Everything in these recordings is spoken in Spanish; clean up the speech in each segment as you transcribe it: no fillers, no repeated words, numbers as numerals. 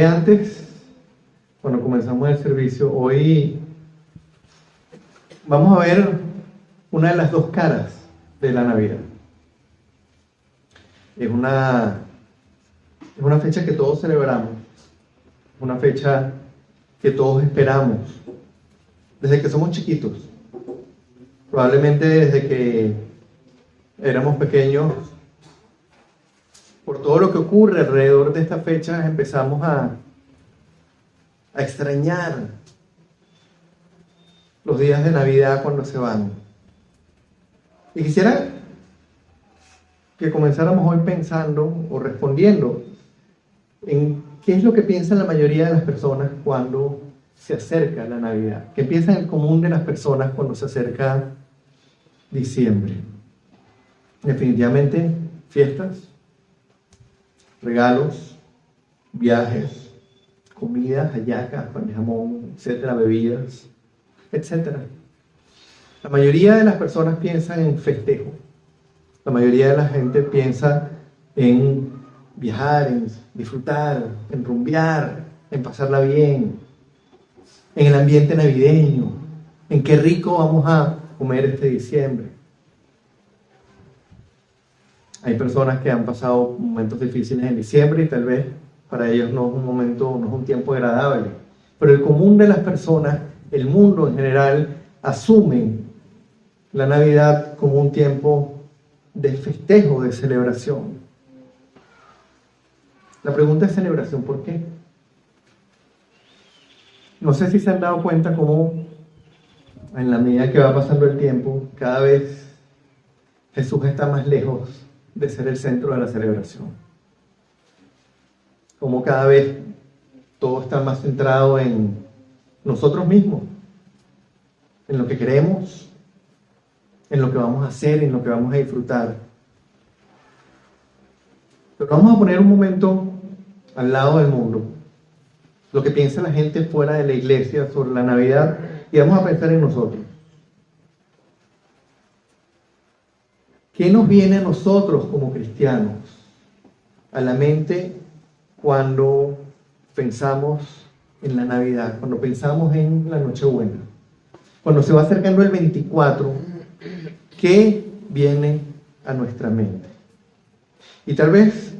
hablé antes, cuando comenzamos el servicio, hoy vamos a ver una de las dos caras de la Navidad. Es una fecha que todos celebramos, una fecha que todos esperamos, desde que somos chiquitos. Probablemente desde que éramos pequeños, por todo lo que ocurre alrededor de esta fecha, empezamos a extrañar los días de Navidad cuando se van. Y quisiera que comenzáramos hoy pensando o respondiendo en qué es lo que piensan la mayoría de las personas cuando se acerca la Navidad. ¿Qué piensa el común de las personas cuando se acerca diciembre? Definitivamente fiestas, regalos, viajes, comidas, hallacas, pan de jamón, etcétera, bebidas, etcétera. La mayoría de las personas piensan en festejo. La mayoría de la gente piensa en viajar, en disfrutar, en rumbear, en pasarla bien, en el ambiente navideño, en qué rico vamos a comer este diciembre. Hay personas que han pasado momentos difíciles en diciembre y tal vez para ellos no es un momento, no es un tiempo agradable. Pero el común de las personas, el mundo en general, asumen la Navidad como un tiempo de festejo, de celebración. La pregunta es celebración, ¿por qué? No sé si se han dado cuenta cómo en la medida que va pasando el tiempo, cada vez Jesús está más lejos de ser el centro de la celebración. Como cada vez todo está más centrado en nosotros mismos, en lo que queremos, en lo que vamos a hacer, en lo que vamos a disfrutar. Pero vamos a poner un momento al lado del mundo, lo que piensa la gente fuera de la iglesia sobre la Navidad, y vamos a pensar en nosotros. ¿Qué nos viene a nosotros como cristianos a la mente cuando pensamos en la Navidad, cuando pensamos en la Nochebuena? Cuando se va acercando el 24, ¿qué viene a nuestra mente? Y tal vez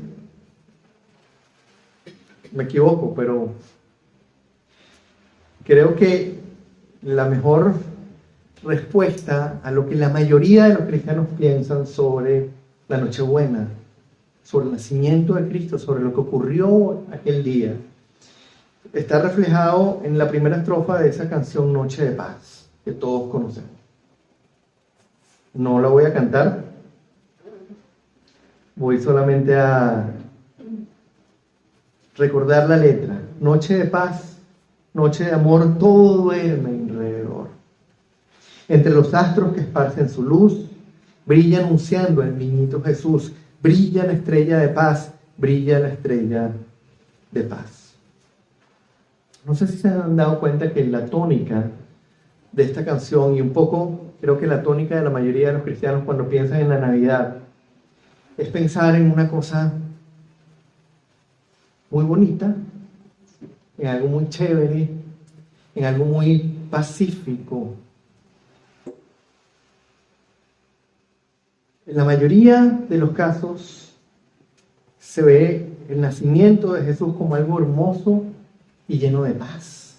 me equivoco, pero creo que la mejor respuesta a lo que la mayoría de los cristianos piensan sobre la Nochebuena, sobre el nacimiento de Cristo, sobre lo que ocurrió aquel día, está reflejado en la primera estrofa de esa canción Noche de Paz, que todos conocemos. No la voy a cantar, voy solamente a recordar la letra. Noche de paz, noche de amor, todo duerme alrededor. Entre los astros que esparcen su luz, brilla anunciando el niñito Jesús. Brilla la estrella de paz, brilla la estrella de paz. No sé si se han dado cuenta que la tónica de esta canción, y un poco creo que la tónica de la mayoría de los cristianos cuando piensan en la Navidad, es pensar en una cosa muy bonita, en algo muy chévere, en algo muy pacífico. En la mayoría de los casos se ve el nacimiento de Jesús como algo hermoso y lleno de paz.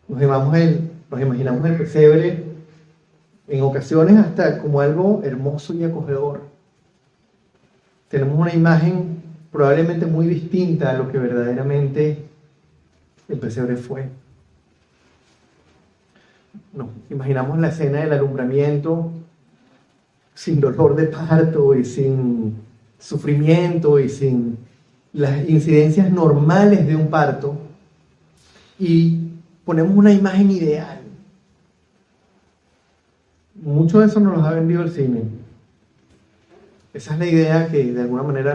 Nos imaginamos el pesebre en ocasiones hasta como algo hermoso y acogedor. Tenemos una imagen probablemente muy distinta a lo que verdaderamente el pesebre fue. Nos imaginamos la escena del alumbramiento sin dolor de parto y sin sufrimiento y sin las incidencias normales de un parto, y ponemos una imagen ideal. Mucho de eso nos lo ha vendido el cine. Esa es la idea que de alguna manera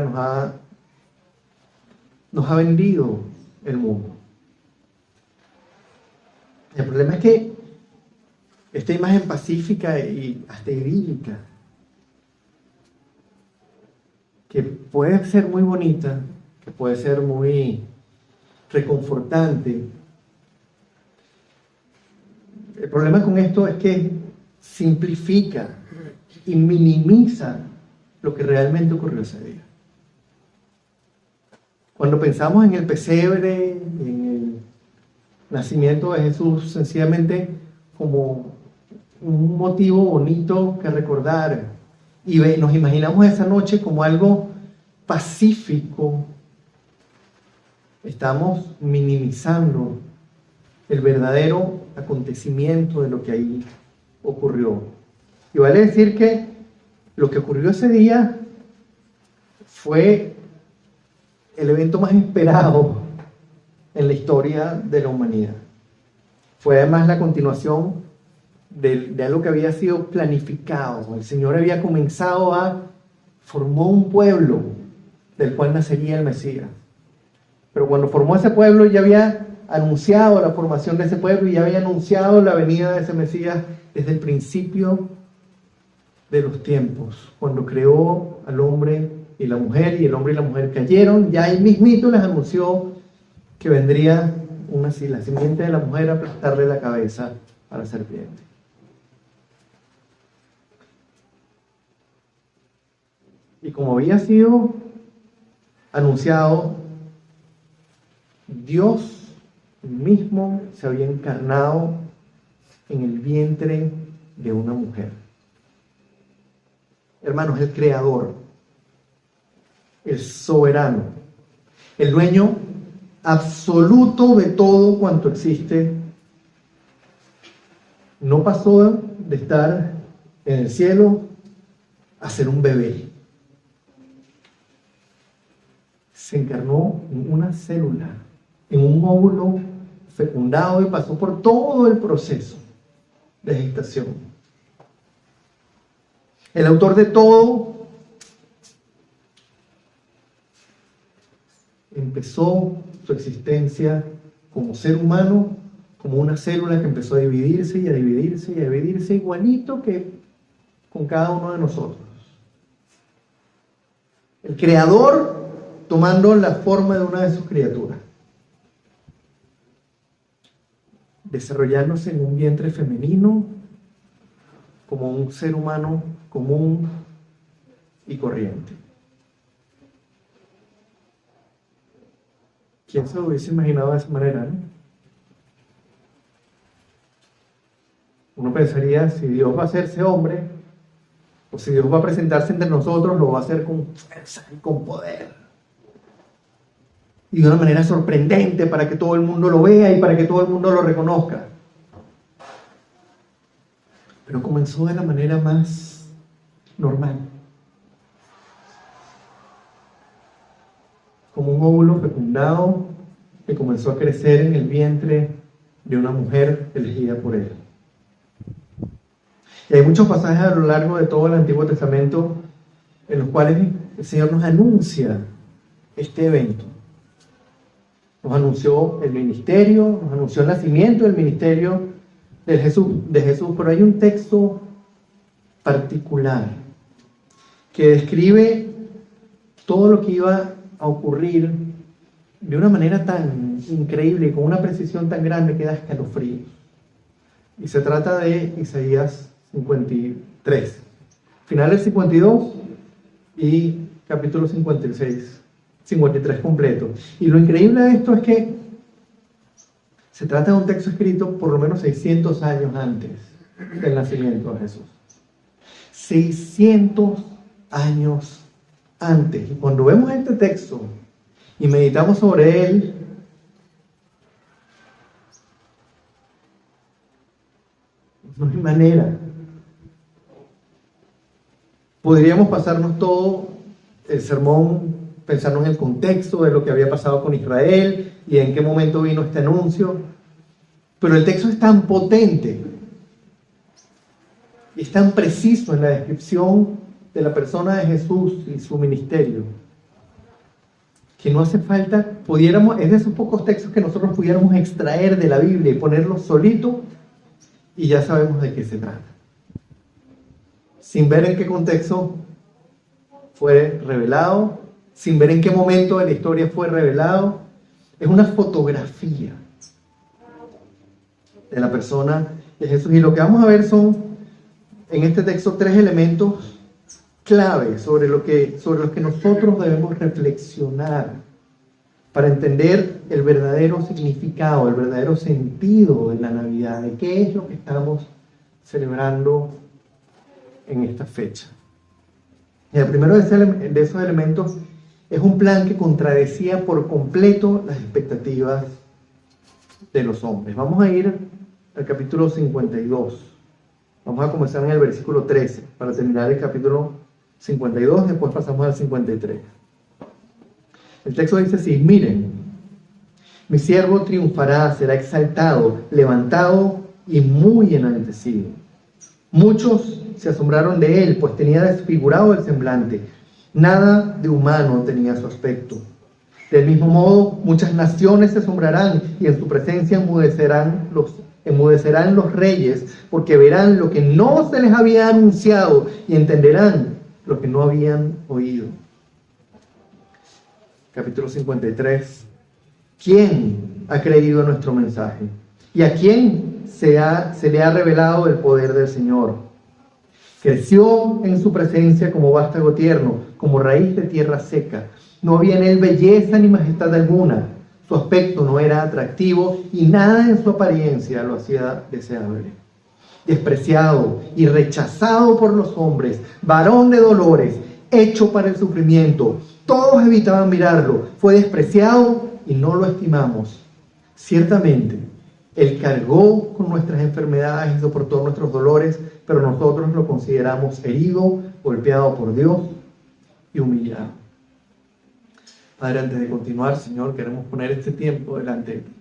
nos ha vendido el mundo. El problema es que esta imagen pacífica y hasta idílica, que puede ser muy bonita, que puede ser muy reconfortante. El problema con esto es que simplifica y minimiza lo que realmente ocurrió ese día. Cuando pensamos en el pesebre, en el nacimiento de Jesús, sencillamente como un motivo bonito que recordar, y nos imaginamos esa noche como algo pacífico, estamos minimizando el verdadero acontecimiento de lo que ahí ocurrió. Y vale decir que lo que ocurrió ese día fue el evento más esperado en la historia de la humanidad. Fue además la continuación de algo que había sido planificado. El Señor había formó un pueblo del cual nacería el Mesías. Pero cuando formó ese pueblo ya había anunciado la formación de ese pueblo y ya había anunciado la venida de ese Mesías desde el principio de los tiempos, cuando creó al hombre y la mujer, y el hombre y la mujer cayeron, ya él mismito les anunció que vendría la simiente de la mujer a aplastarle la cabeza a la serpiente. Y como había sido anunciado, Dios mismo se había encarnado en el vientre de una mujer. Hermanos, el creador, el soberano, el dueño absoluto de todo cuanto existe, no pasó de estar en el cielo a ser un bebé. Se encarnó en una célula, en un óvulo fecundado, y pasó por todo el proceso de gestación. El autor de todo empezó su existencia como ser humano, como una célula que empezó a dividirse y a dividirse y a dividirse, igualito que con cada uno de nosotros. El creador tomando la forma de una de sus criaturas, desarrollándose en un vientre femenino como un ser humano común y corriente. ¿Quién se lo hubiese imaginado de esa manera, no? Uno pensaría, si Dios va a hacerse hombre, o si Dios va a presentarse entre nosotros, lo va a hacer con fuerza y con poder. Y de una manera sorprendente para que todo el mundo lo vea y para que todo el mundo lo reconozca. Pero comenzó de la manera más normal. Como un óvulo fecundado que comenzó a crecer en el vientre de una mujer elegida por él. Y hay muchos pasajes a lo largo de todo el Antiguo Testamento en los cuales el Señor nos anuncia este evento. Nos anunció el ministerio, nos anunció el nacimiento del ministerio de Jesús, pero hay un texto particular que describe todo lo que iba a ocurrir de una manera tan increíble y con una precisión tan grande que da escalofríos. Y se trata de Isaías 53, final del 52 y capítulo 53 completo. Y lo increíble de esto es que se trata de un texto escrito por lo menos 600 años antes del nacimiento de Jesús. 600 años antes. Y cuando vemos este texto y meditamos sobre él, no hay manera. Podríamos pasarnos todo el sermón pensando en el contexto de lo que había pasado con Israel y en qué momento vino este anuncio, pero el texto es tan potente y es tan preciso en la descripción de la persona de Jesús y su ministerio que no hace falta, es de esos pocos textos que nosotros pudiéramos extraer de la Biblia y ponerlos solito y ya sabemos de qué se trata, sin ver en qué contexto fue revelado sin ver en qué momento de la historia fue revelado. Es una fotografía de la persona de Jesús. Y lo que vamos a ver son, en este texto, 3 elementos clave sobre los que nosotros debemos reflexionar para entender el verdadero significado, el verdadero sentido de la Navidad, de qué es lo que estamos celebrando en esta fecha. Y el primero de esos elementos es un plan que contradecía por completo las expectativas de los hombres. Vamos a ir al capítulo 52. Vamos a comenzar en el versículo 13 para terminar el capítulo 52, después pasamos al 53. El texto dice así: miren, mi siervo triunfará, será exaltado, levantado y muy enaltecido. Muchos se asombraron de él, pues tenía desfigurado el semblante. Nada de humano tenía su aspecto. Del mismo modo, muchas naciones se asombrarán y en su presencia enmudecerán los reyes, porque verán lo que no se les había anunciado y entenderán lo que no habían oído. Capítulo 53. ¿Quién ha creído en nuestro mensaje? ¿Y a quién se le ha revelado el poder del Señor? Creció en su presencia como vástago tierno, como raíz de tierra seca. No había en él belleza ni majestad alguna. Su aspecto no era atractivo y nada en su apariencia lo hacía deseable. Despreciado y rechazado por los hombres, varón de dolores, hecho para el sufrimiento. Todos evitaban mirarlo. Fue despreciado y no lo estimamos. Ciertamente, él cargó con nuestras enfermedades y soportó nuestros dolores, pero nosotros lo consideramos herido, golpeado por Dios y humillado. Padre, antes de continuar, Señor, queremos poner este tiempo delante de ti.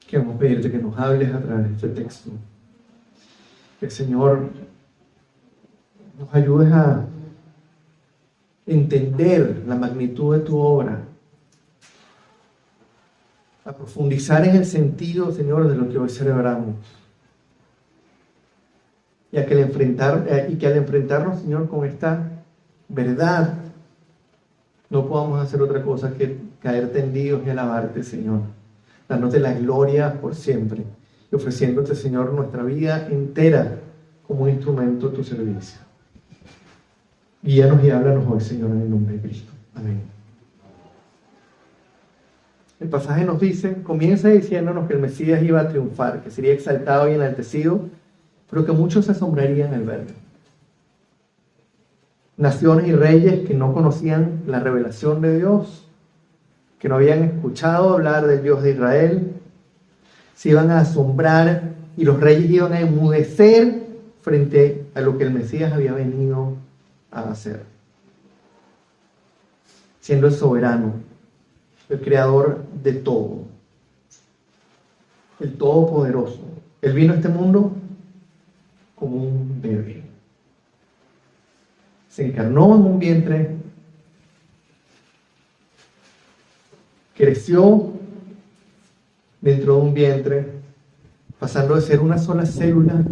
Queremos pedirte que nos hables a través de este texto. Que, Señor, nos ayudes a entender la magnitud de tu obra, a profundizar en el sentido, Señor, de lo que hoy celebramos. Y que al enfrentarnos, Señor, con esta verdad, no podamos hacer otra cosa que caer tendidos y alabarte, Señor, dándote la gloria por siempre y ofreciéndote, Señor, nuestra vida entera como un instrumento de tu servicio. Guíanos y háblanos hoy, Señor, en el nombre de Cristo. Amén. El pasaje nos dice, comienza diciéndonos que el Mesías iba a triunfar, que sería exaltado y enaltecido, pero que muchos se asombrarían al verlo. Naciones y reyes que no conocían la revelación de Dios, que no habían escuchado hablar del Dios de Israel, se iban a asombrar y los reyes iban a enmudecer frente a lo que el Mesías había venido a hacer. Siendo el soberano, el creador de todo, el todopoderoso. Él vino a este mundo como un bebé. Se encarnó en un vientre, creció dentro de un vientre, pasando de ser una sola célula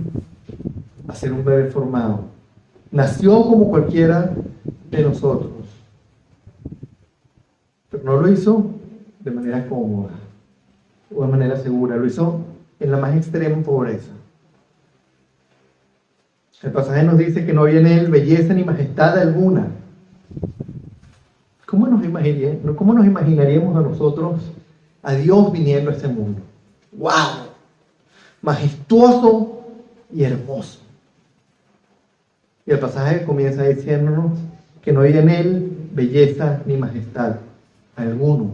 a ser un bebé formado. Nació como cualquiera de nosotros, pero no lo hizo de manera cómoda o de manera segura, lo hizo en la más extrema pobreza. El pasaje nos dice que no había en él belleza ni majestad alguna. ¿Cómo nos imaginaríamos a nosotros a Dios viniendo a este mundo? ¡Wow! Majestuoso y hermoso. Y el pasaje comienza diciéndonos que no había en él belleza ni majestad alguno.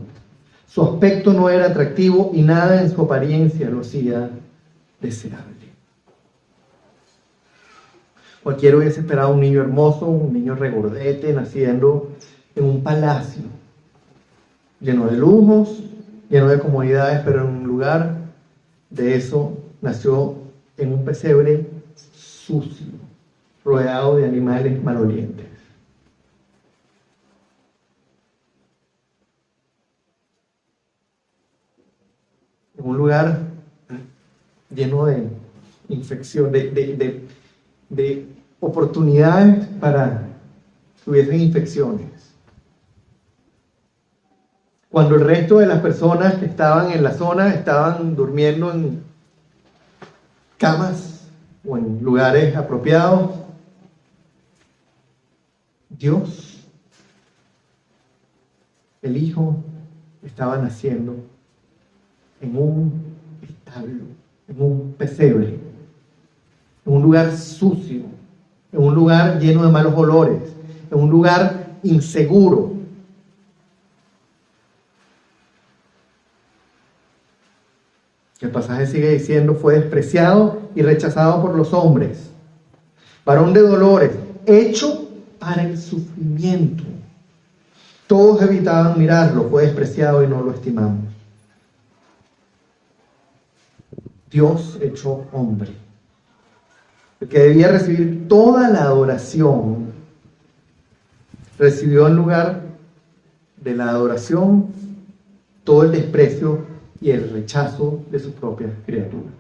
Su aspecto no era atractivo y nada en su apariencia lo hacía deseable. Cualquiera hubiese esperado un niño hermoso, un niño regordete, naciendo en un palacio, lleno de lujos, lleno de comodidades, pero en un lugar de eso nació en un pesebre sucio, rodeado de animales malolientes. En un lugar lleno de infección, de oportunidades para tuviesen infecciones. Cuando el resto de las personas que estaban en la zona estaban durmiendo en camas o en lugares apropiados, Dios, el Hijo, estaba naciendo en un establo, en un pesebre, en un lugar sucio, en un lugar lleno de malos olores, en un lugar inseguro. El pasaje sigue diciendo, fue despreciado y rechazado por los hombres, varón de dolores, hecho para el sufrimiento. Todos evitaban mirarlo, fue despreciado y no lo estimamos. Dios hecho hombre, el que debía recibir toda la adoración, recibió en lugar de la adoración todo el desprecio y el rechazo de sus propias criaturas.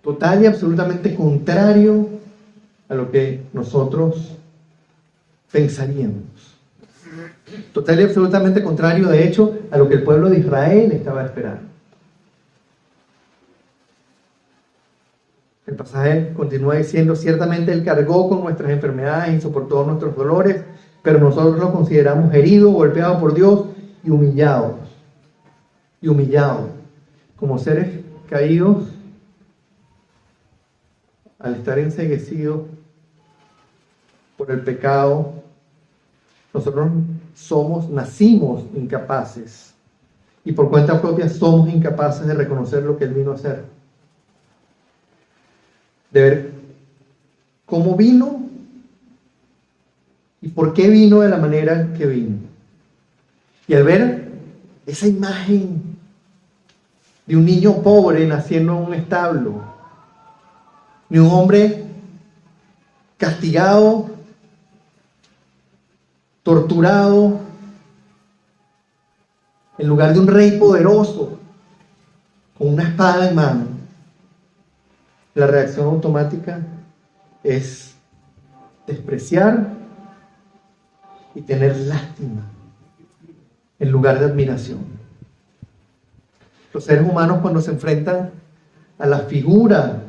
Total y absolutamente contrario a lo que nosotros pensaríamos. Total y absolutamente contrario, de hecho, a lo que el pueblo de Israel estaba esperando. El pasaje continúa diciendo, ciertamente Él cargó con nuestras enfermedades y soportó nuestros dolores, pero nosotros lo consideramos herido, golpeado por Dios y humillado. Como seres caídos, al estar enceguecidos por el pecado, nosotros nacimos incapaces y por cuenta propia somos incapaces de reconocer lo que Él vino a hacer, de ver cómo vino y por qué vino de la manera que vino. Y al ver esa imagen de un niño pobre naciendo en un establo, de un hombre castigado, torturado, en lugar de un rey poderoso, con una espada en mano, la reacción automática es despreciar y tener lástima en lugar de admiración. Los seres humanos, cuando se enfrentan a la figura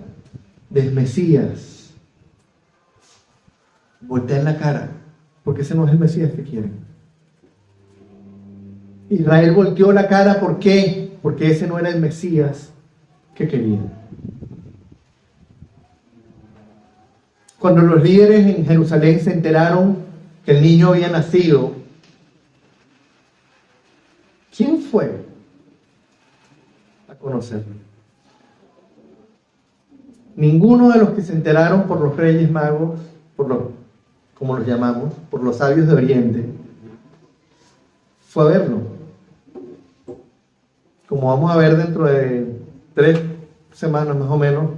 del Mesías, voltean la cara, porque ese no es el Mesías que quieren. Israel volteó la cara, ¿por qué? Porque ese no era el Mesías que querían. Cuando los líderes en Jerusalén se enteraron que el niño había nacido, ¿quién fue a conocerlo? Ninguno de los que se enteraron por los Reyes Magos, como los llamamos, por los sabios de Oriente, fue a verlo. Como vamos a ver dentro de 3 semanas más o menos,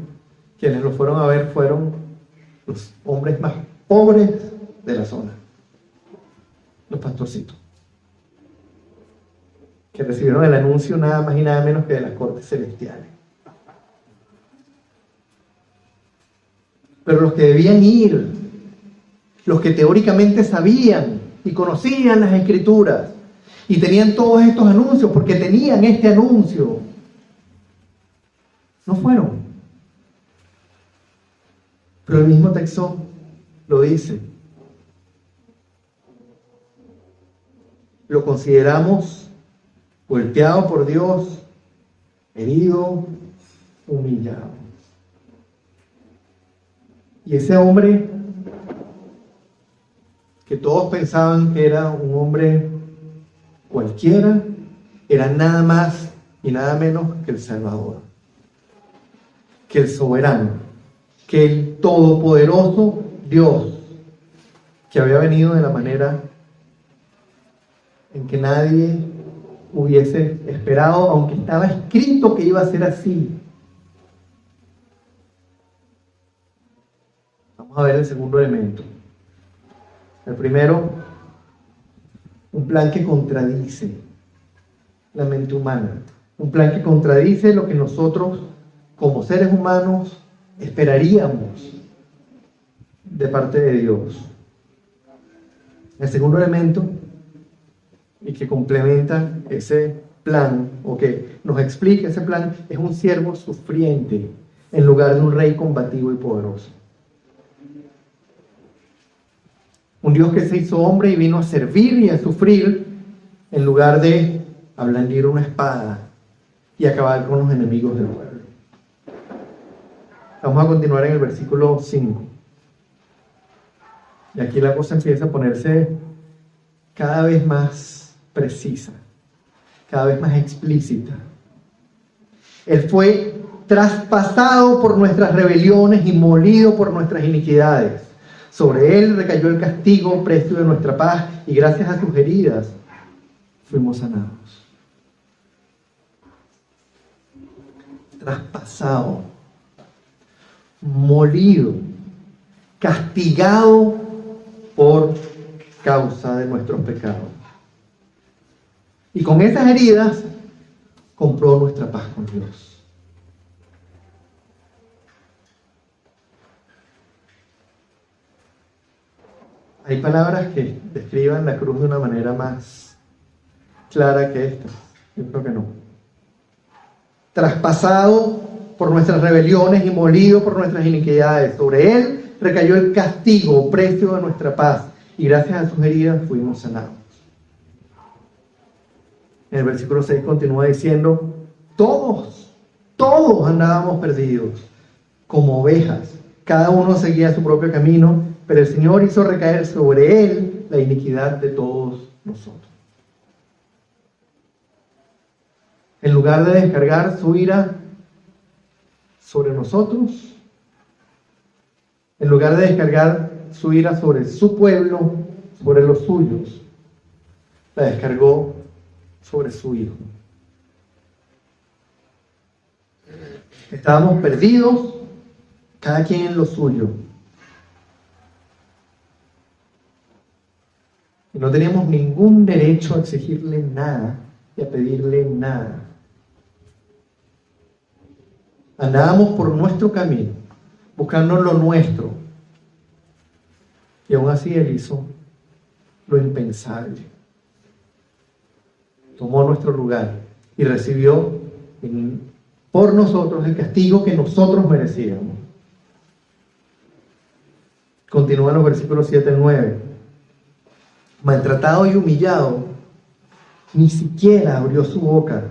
quienes lo fueron a ver fueron los hombres más pobres de la zona, los pastorcitos, que recibieron el anuncio nada más y nada menos que de las cortes celestiales. Pero los que debían ir, los que teóricamente sabían y conocían las Escrituras y tenían todos estos anuncios porque tenían este anuncio, no fueron. Pero el mismo texto lo dice. Lo consideramos golpeado por Dios, herido, humillado. Y ese hombre, que todos pensaban que era un hombre cualquiera, era nada más y nada menos que el Salvador, que el soberano, que el todopoderoso Dios, que había venido de la manera en que nadie hubiese esperado, aunque estaba escrito que iba a ser así. Vamos a ver el segundo elemento. El primero, un plan que contradice la mente humana, un plan que contradice lo que nosotros como seres humanos esperaríamos de parte de Dios. El segundo elemento, y que complementa ese plan, o que nos explica ese plan, es un siervo sufriente en lugar de un rey combativo y poderoso. Un Dios que se hizo hombre y vino a servir y a sufrir en lugar de a blandir una espada y acabar con los enemigos del pueblo. Vamos a continuar en el versículo 5. Y aquí la cosa empieza a ponerse cada vez más precisa, cada vez más explícita. Él fue traspasado por nuestras rebeliones y molido por nuestras iniquidades. Sobre él recayó el castigo, precio de nuestra paz, y gracias a sus heridas fuimos sanados. Traspasado, molido, castigado por causa de nuestros pecados. Y con esas heridas compró nuestra paz con Dios. Hay palabras que describan la cruz de una manera más clara que esta. Yo creo que no. Traspasado por nuestras rebeliones y molido por nuestras iniquidades. Sobre él recayó el castigo, precio de nuestra paz. Y gracias a sus heridas fuimos sanados. En el versículo 6 continúa diciendo, todos andábamos perdidos, como ovejas. Cada uno seguía su propio camino, pero el Señor hizo recaer sobre él la iniquidad de todos nosotros. En lugar de descargar su ira sobre nosotros, en lugar de descargar su ira sobre su pueblo, sobre los suyos, la descargó sobre su Hijo. Estábamos perdidos, cada quien en lo suyo. Y no teníamos ningún derecho a exigirle nada y a pedirle nada. Andábamos por nuestro camino, buscando lo nuestro. Y aún así Él hizo lo impensable. Tomó nuestro lugar y recibió por nosotros el castigo que nosotros merecíamos. Continúan los versículos 7 y 9. Maltratado y humillado, ni siquiera abrió su boca.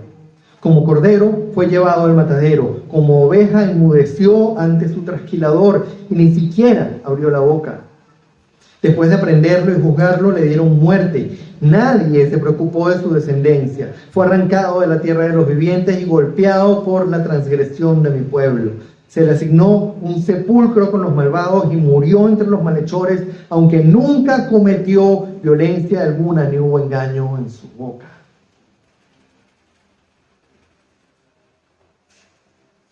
Como cordero fue llevado al matadero, como oveja enmudeció ante su trasquilador y ni siquiera abrió la boca. Después de prenderlo y juzgarlo, le dieron muerte. Nadie se preocupó de su descendencia. Fue arrancado de la tierra de los vivientes y golpeado por la transgresión de mi pueblo. Se le asignó un sepulcro con los malvados y murió entre los malhechores, aunque nunca cometió violencia alguna ni hubo engaño en su boca.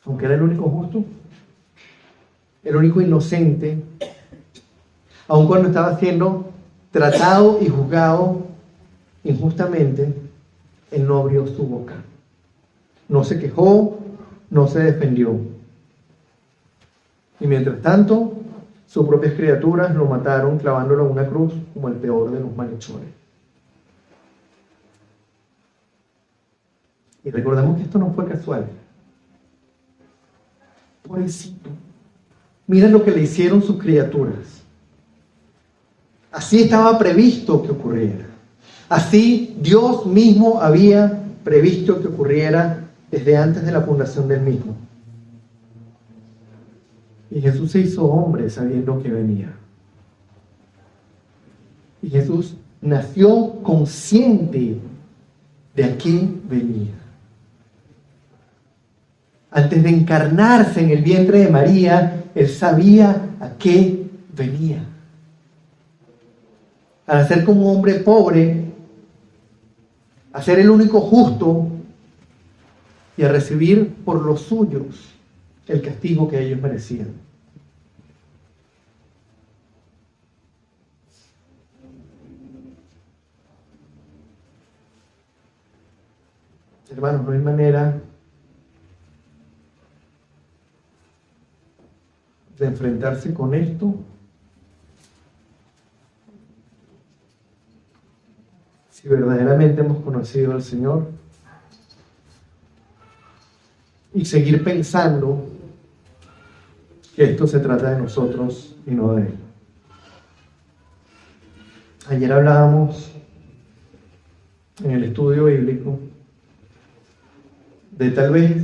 Aunque era el único justo, el único inocente, aun cuando estaba siendo tratado y juzgado injustamente, él no abrió su boca. No se quejó, no se defendió. Y mientras tanto, sus propias criaturas lo mataron clavándolo en una cruz como el peor de los malhechores. Y recordemos que esto no fue casual. Pobrecito. Miren lo que le hicieron sus criaturas. Así estaba previsto que ocurriera. Así Dios mismo había previsto que ocurriera desde antes de la fundación del mismo. Y Jesús se hizo hombre sabiendo que venía. Y Jesús nació consciente de a qué venía. Antes de encarnarse en el vientre de María, Él sabía a qué venía. Al nacer como hombre pobre, a ser el único justo y a recibir por los suyos el castigo que ellos merecían. Hermanos, no hay manera de enfrentarse con esto, si verdaderamente hemos conocido al Señor, y seguir pensando que esto se trata de nosotros y no de Él. Ayer hablábamos en el estudio bíblico de tal vez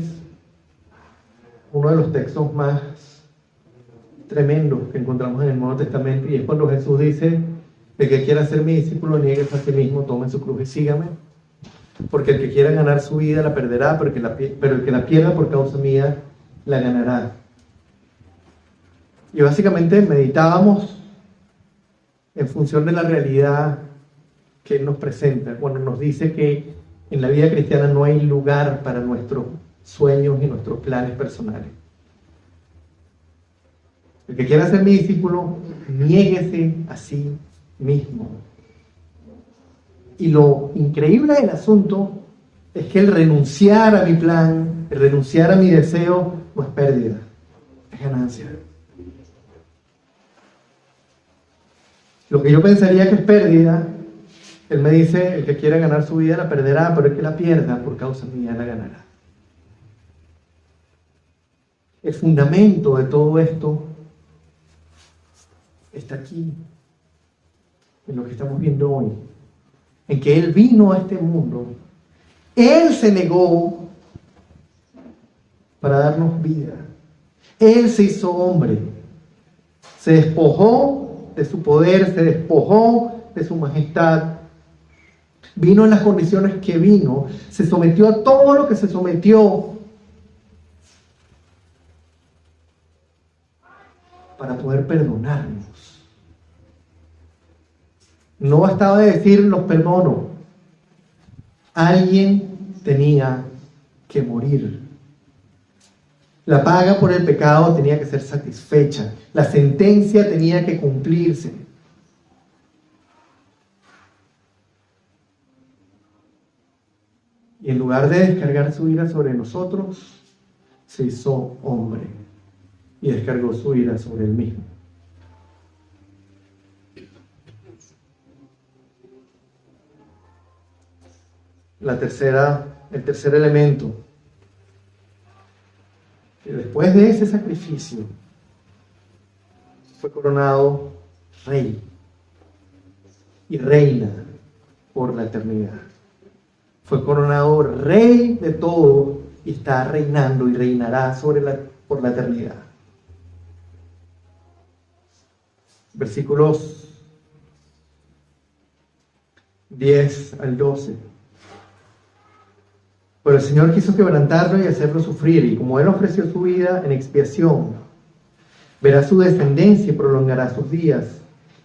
uno de los textos más tremendos que encontramos en el Nuevo Testamento, y es cuando Jesús dice: el que quiera ser mi discípulo, niegue a sí mismo, tome su cruz y sígame. Porque el que quiera ganar su vida la perderá, pero el que la pierda por causa mía la ganará. Y básicamente meditábamos en función de la realidad que Él nos presenta, cuando nos dice que en la vida cristiana no hay lugar para nuestros sueños y nuestros planes personales. El que quiera ser mi discípulo, niéguese a sí mismo. Y lo increíble del asunto es que el renunciar a mi plan, el renunciar a mi deseo, no es pérdida, es ganancia. Lo que yo pensaría que es pérdida, Él me dice: el que quiera ganar su vida la perderá, pero el que la pierda por causa mía la ganará. El fundamento de todo esto está aquí, en lo que estamos viendo hoy, en que Él vino a este mundo, Él se negó para darnos vida, Él se hizo hombre, se despojó de su poder, se despojó de su majestad, vino en las condiciones que vino, se sometió a todo lo que se sometió para poder perdonarnos. No bastaba decir: los perdono. Alguien tenía que morir. La paga por el pecado tenía que ser satisfecha. La sentencia tenía que cumplirse. Y en lugar de descargar su ira sobre nosotros, se hizo hombre y descargó su ira sobre él mismo. El tercer elemento, que después de ese sacrificio fue coronado rey y reina por la eternidad. Fue coronado rey de todo y está reinando y reinará por la eternidad. Versículos 10 al 12. Pero el Señor quiso quebrantarlo y hacerlo sufrir, y como Él ofreció su vida en expiación, verá su descendencia y prolongará sus días,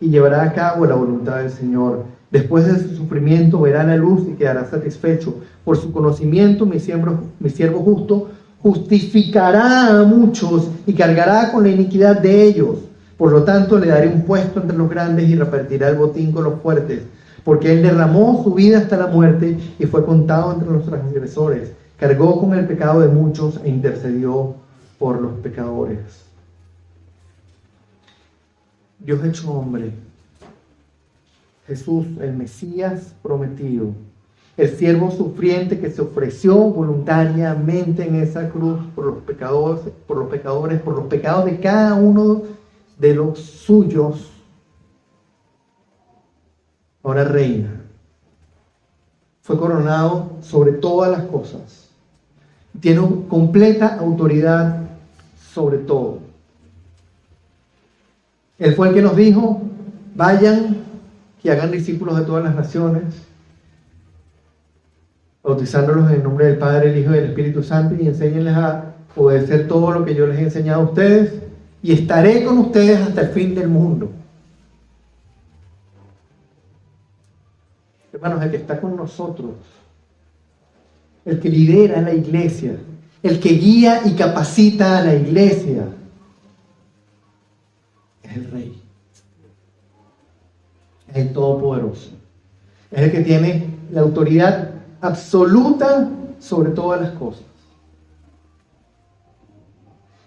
y llevará a cabo la voluntad del Señor. Después de su sufrimiento verá la luz y quedará satisfecho. Por su conocimiento mi siervo justo justificará a muchos y cargará con la iniquidad de ellos. Por lo tanto le daré un puesto entre los grandes y repartirá el botín con los fuertes. Porque Él derramó su vida hasta la muerte y fue contado entre los transgresores. Cargó con el pecado de muchos e intercedió por los pecadores. Dios hecho hombre, Jesús, el Mesías prometido, el siervo sufriente que se ofreció voluntariamente en esa cruz por los pecadores, por los pecados de cada uno de los suyos, ahora reina. Fue coronado sobre todas las cosas. Tiene completa autoridad sobre todo. Él fue el que nos dijo: vayan y hagan discípulos de todas las naciones, bautizándolos en el nombre del Padre, el Hijo y del Espíritu Santo, y enséñenles a obedecer todo lo que yo les he enseñado a ustedes, y estaré con ustedes hasta el fin del mundo. Hermanos, el que está con nosotros, el que lidera la iglesia, el que guía y capacita a la iglesia, es el Rey. Es el Todopoderoso. Es el que tiene la autoridad absoluta sobre todas las cosas.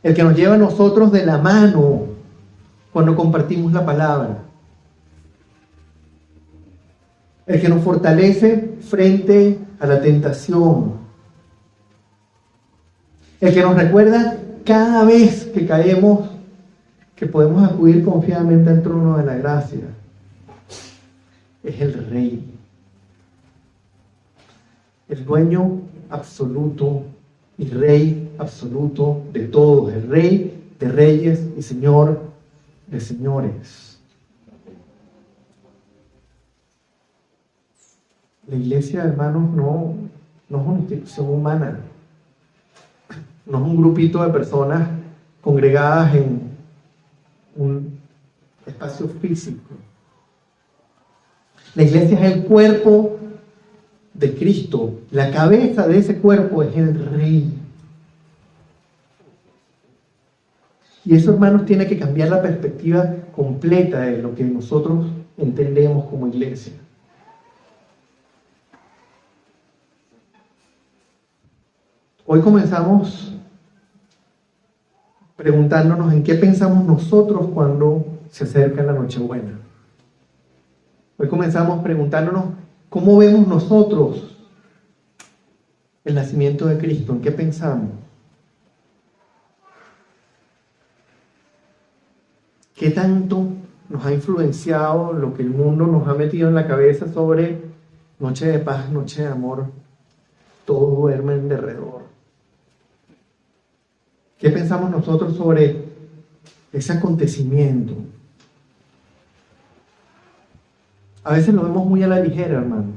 el que nos lleva a nosotros de la mano cuando compartimos la palabra, el que nos fortalece frente a la tentación, el que nos recuerda cada vez que caemos que podemos acudir confiadamente al trono de la gracia. Es el Rey, el dueño absoluto y Rey absoluto de todos, el Rey de reyes y Señor de señores. La iglesia, hermanos, no es una institución humana, no es un grupito de personas congregadas en un espacio físico. La iglesia es el cuerpo de Cristo. La cabeza de ese cuerpo es el Rey. Y eso, hermanos, tiene que cambiar la perspectiva completa de lo que nosotros entendemos como iglesia. Hoy comenzamos preguntándonos en qué pensamos nosotros cuando se acerca la Nochebuena. Hoy comenzamos preguntándonos cómo vemos nosotros el nacimiento de Cristo, en qué pensamos. ¿Qué tanto nos ha influenciado lo que el mundo nos ha metido en la cabeza sobre noche de paz, noche de amor? Todos duermen derredor. ¿Qué pensamos nosotros sobre ese acontecimiento? A veces lo vemos muy a la ligera, hermanos.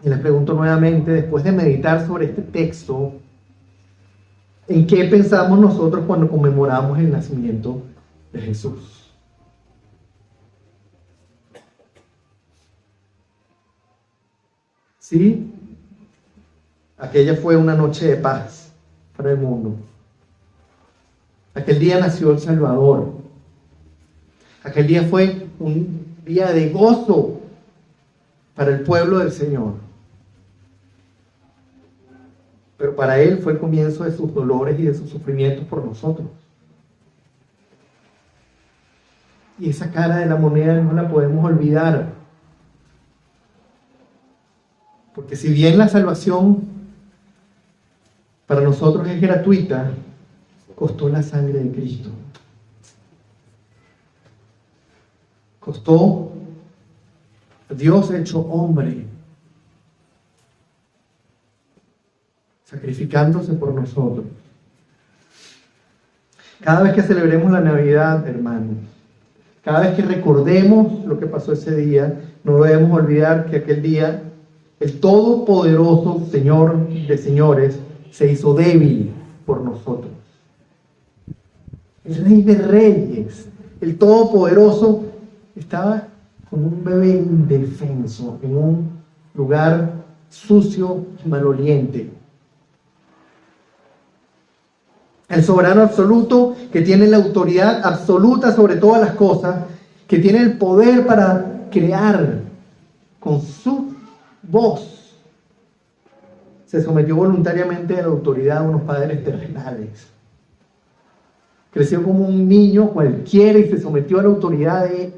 Y les pregunto nuevamente, después de meditar sobre este texto, ¿en qué pensamos nosotros cuando conmemoramos el nacimiento de Jesús? ¿Sí? Aquella fue una noche de paz para el mundo. Aquel día nació el Salvador. Aquel día fue un día de gozo para el pueblo del Señor. Pero para Él fue el comienzo de sus dolores y de sus sufrimientos por nosotros. Y esa cara de la moneda no la podemos olvidar. Porque si bien la salvación para nosotros es gratuita, costó la sangre de Cristo. Costó Dios hecho hombre, sacrificándose por nosotros. Cada vez que celebremos la Navidad, hermanos, cada vez que recordemos lo que pasó ese día, no debemos olvidar que aquel día el todopoderoso Señor de señores se hizo débil por nosotros. El Rey de Reyes, el Todopoderoso, estaba como un bebé indefenso en un lugar sucio y maloliente. El soberano absoluto, que tiene la autoridad absoluta sobre todas las cosas, que tiene el poder para crear con su voz, se sometió voluntariamente a la autoridad de unos padres terrenales. Creció como un niño cualquiera y se sometió a la autoridad de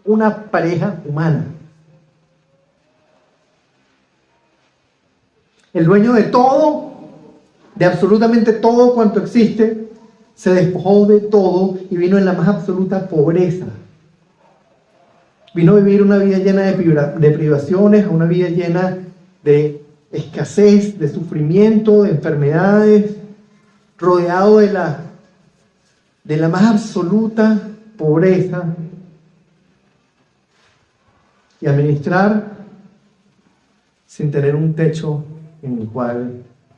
una pareja humana. El dueño de todo, de absolutamente todo cuanto existe, se despojó de todo y vino en la más absoluta pobreza. Vino a vivir una vida llena de privaciones, una vida llena de escasez, de sufrimiento, de enfermedades, rodeado de la más absoluta pobreza, y administrar sin tener un techo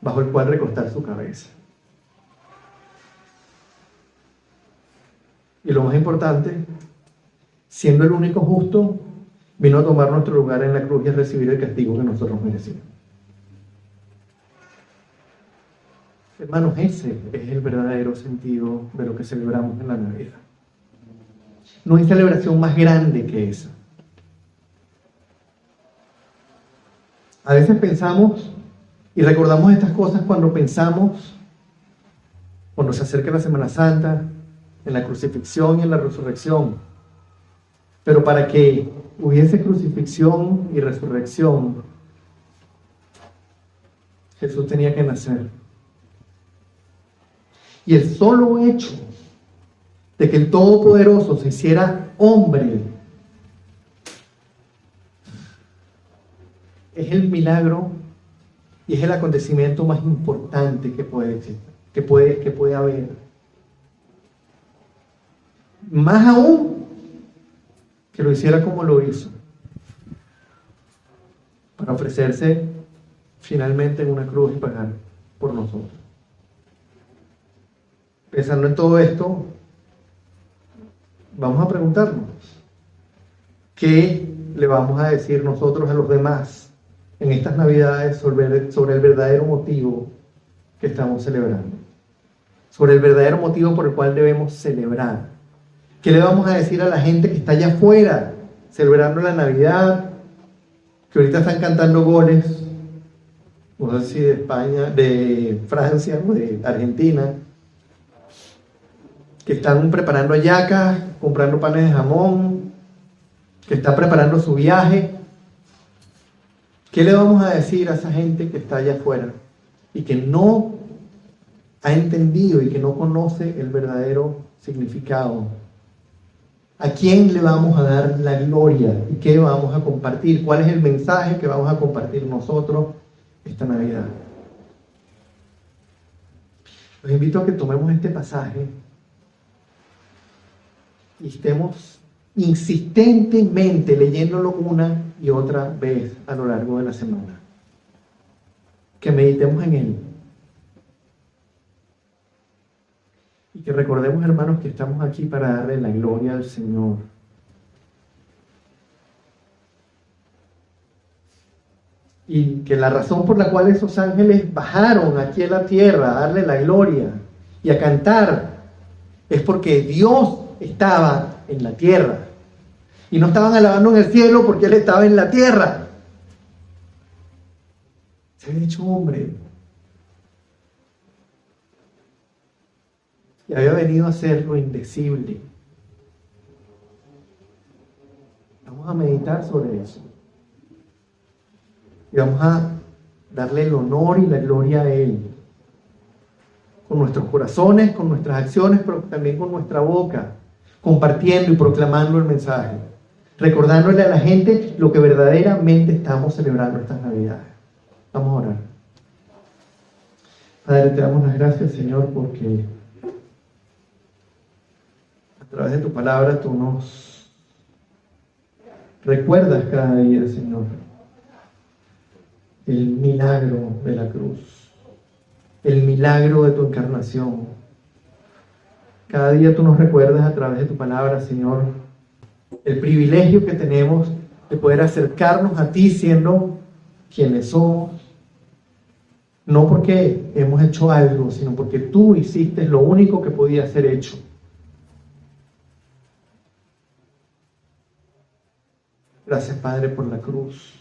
bajo el cual recostar su cabeza. Y lo más importante, siendo el único justo, vino a tomar nuestro lugar en la cruz y a recibir el castigo que nosotros merecíamos. Hermanos, ese es el verdadero sentido de lo que celebramos en la Navidad. No hay celebración más grande que esa. A veces pensamos y Y recordamos estas cosas cuando pensamos, cuando se acerca la Semana Santa, en la crucifixión y en la resurrección. Pero para que hubiese crucifixión y resurrección, Jesús tenía que nacer. Y el solo hecho de que el Todopoderoso se hiciera hombre es el milagro y es el acontecimiento más importante que puede existir, que puede haber. Más aún que lo hiciera como lo hizo, para ofrecerse finalmente en una cruz y pagar por nosotros. Pensando en todo esto, vamos a preguntarnos, ¿qué le vamos a decir nosotros a los demás en estas Navidades sobre el verdadero motivo que estamos celebrando? Sobre el verdadero motivo por el cual debemos celebrar. ¿Qué le vamos a decir a la gente que está allá afuera celebrando la Navidad, que ahorita están cantando goles, no sé si de España, de Francia o de Argentina, que están preparando hallacas, comprando panes de jamón, que está preparando su viaje? ¿Qué le vamos a decir a esa gente que está allá afuera y que no ha entendido y que no conoce el verdadero significado? ¿A quién le vamos a dar la gloria y qué vamos a compartir? ¿Cuál es el mensaje que vamos a compartir nosotros esta Navidad? Los invito a que tomemos este pasaje y estemos insistentemente leyéndolo una y otra vez a lo largo de la semana. Que meditemos en él. Y que recordemos, hermanos, que estamos aquí para darle la gloria al Señor. Y que la razón por la cual esos ángeles bajaron aquí a la tierra a darle la gloria y a cantar es porque Dios estaba en la tierra. Y no estaban alabando en el cielo porque Él estaba en la tierra. Se había hecho hombre. Y había venido a hacer lo indecible. Vamos a meditar sobre eso. Y vamos a darle el honor y la gloria a Él. Con nuestros corazones, con nuestras acciones, pero también con nuestra boca. Compartiendo y proclamando el mensaje. Recordándole a la gente lo que verdaderamente estamos celebrando estas Navidades. Vamos a orar. Padre, te damos las gracias, Señor, porque a través de tu palabra tú nos recuerdas cada día, Señor, el milagro de la cruz, el milagro de tu encarnación. Cada día tú nos recuerdas a través de tu palabra, Señor, el privilegio que tenemos de poder acercarnos a ti siendo quienes somos, no porque hemos hecho algo, sino porque tú hiciste lo único que podía ser hecho. Gracias, Padre, por la cruz.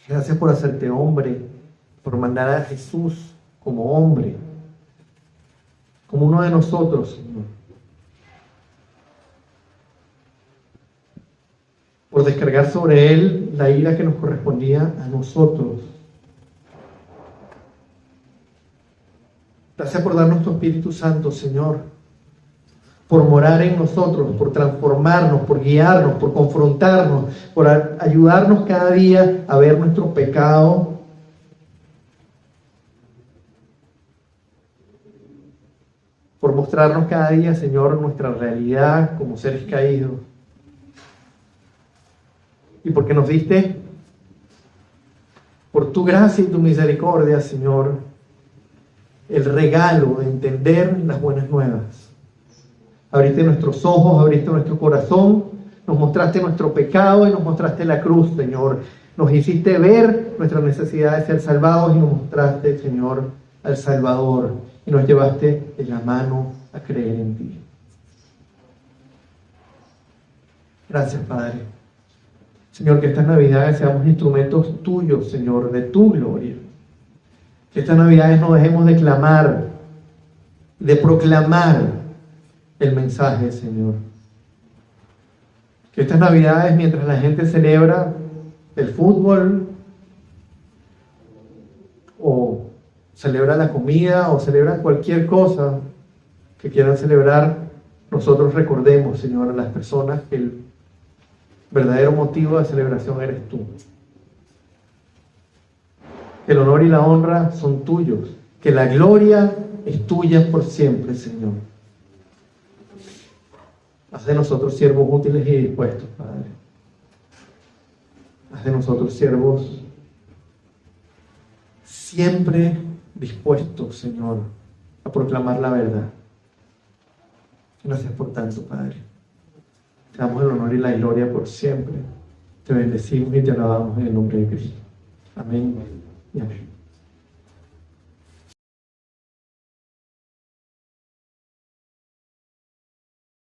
Gracias por hacerte hombre, por mandar a Jesús como hombre, como uno de nosotros, Señor. Por descargar sobre Él la ira que nos correspondía a nosotros. Gracias por darnos tu Espíritu Santo, Señor. Por morar en nosotros, por transformarnos, por guiarnos, por confrontarnos, por ayudarnos cada día a ver nuestro pecado, por mostrarnos cada día, Señor, nuestra realidad como seres caídos. Y porque nos diste, por tu gracia y tu misericordia, Señor, el regalo de entender las buenas nuevas. Abriste nuestros ojos, abriste nuestro corazón, nos mostraste nuestro pecado y nos mostraste la cruz, Señor. Nos hiciste ver nuestra necesidad de ser salvados y nos mostraste, Señor, al Salvador. Y nos llevaste de la mano a creer en ti. Gracias, Padre. Señor, que estas Navidades seamos instrumentos tuyos, Señor, de tu gloria. Que estas Navidades no dejemos de clamar, de proclamar el mensaje, Señor. Que estas Navidades, mientras la gente celebra el fútbol, o celebra la comida, o celebra cualquier cosa que quieran celebrar, nosotros recordemos, Señor, a las personas que el verdadero motivo de celebración eres tú. Que el honor y la honra son tuyos. Que la gloria es tuya por siempre, Señor. Haz de nosotros siervos útiles y dispuestos, Padre. Haz de nosotros siervos siempre dispuestos, Señor, a proclamar la verdad. Gracias por tanto, Padre. Te damos el honor y la gloria por siempre. Te bendecimos y te alabamos en el nombre de Cristo. Amén y amén.